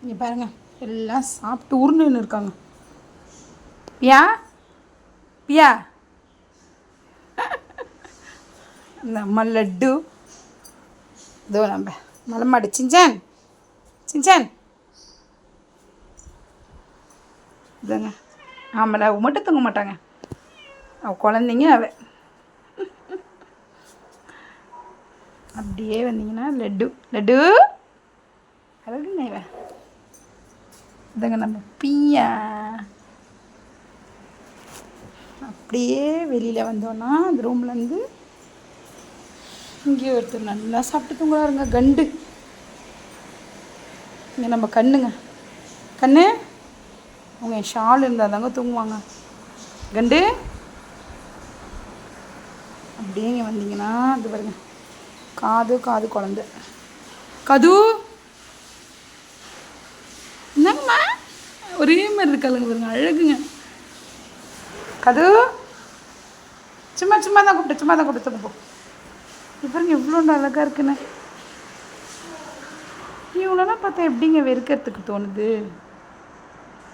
இங்கே பாருங்கள், எல்லாம் சாப்பிட்டு உருண்டுன்னு இருக்காங்க. பியா பியா நம்ம லட்டு இதோ நம்ம மலமாடு சிஞ்சான் சிஞ்சான் இதுங்க. ஆமாம், அவள் மட்டும் தூங்க மாட்டாங்க. அவள் குழந்தைங்க அப்படியே வந்தீங்கன்னா லட்டு லட்டு அழகுங்க இவன். இதுங்க நம்ம பியா. அப்படியே வெளியில் வந்தோன்னா அந்த ரூம்லேருந்து இங்கே ஒருத்தர் நல்லா சாப்பிட்டு தூங்குறாருங்க, கண்டு. இங்கே நம்ம கண்ணுங்க, கண்ணு அவங்க ஷால் இருந்தால் தாங்க தூங்குவாங்க. கண்டு அப்படியே இங்கே வந்தீங்கன்னா அது பாருங்க, காது குழந்தை கது. என்னங்கம்மா ஒரே மாதிரி இருக்காளுங்க பாருங்க, அழகுங்க. கது சும்மா தான் கூப்பிட்டு போ. பாருங்க எவ்வளோ அழகாக இருக்குன்னு. இவங்களெல்லாம் பார்த்தா எப்படிங்க வெறுக்கிறதுக்கு தோணுது?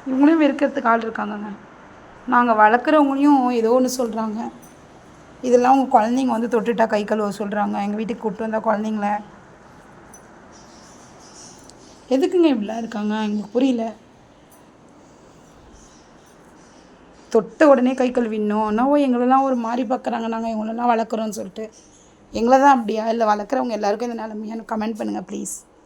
இவங்களையும் வெறுக்கிறதுக்கு ஆள் இருக்காங்கங்க. நாங்கள் வளர்க்குறவங்களையும் ஏதோ ஒன்று சொல்கிறாங்க. இதெல்லாம் உங்கள் குழந்தைங்க வந்து தொட்டுட்டா கை கழுவ சொல்கிறாங்க. எங்கள் வீட்டுக்கு கூப்பிட்டு வந்தால் குழந்தைங்கள எதுக்குங்க இப்படிலாம் இருக்காங்க? எங்களுக்கு புரியல. தொட்ட உடனே கை கழுவிடணும். என்னவோ எங்களெல்லாம் ஒரு மாதிரி பார்க்குறாங்க, நாங்கள் இவங்களெல்லாம் வளர்க்குறோன்னு சொல்லிட்டு. எங்களை தான் அப்படியா? இல்லை வளர்க்குறவங்க எல்லாருக்கும் இந்த நிலமையான்னு கமெண்ட் பண்ணுங்கள் ப்ளீஸ்.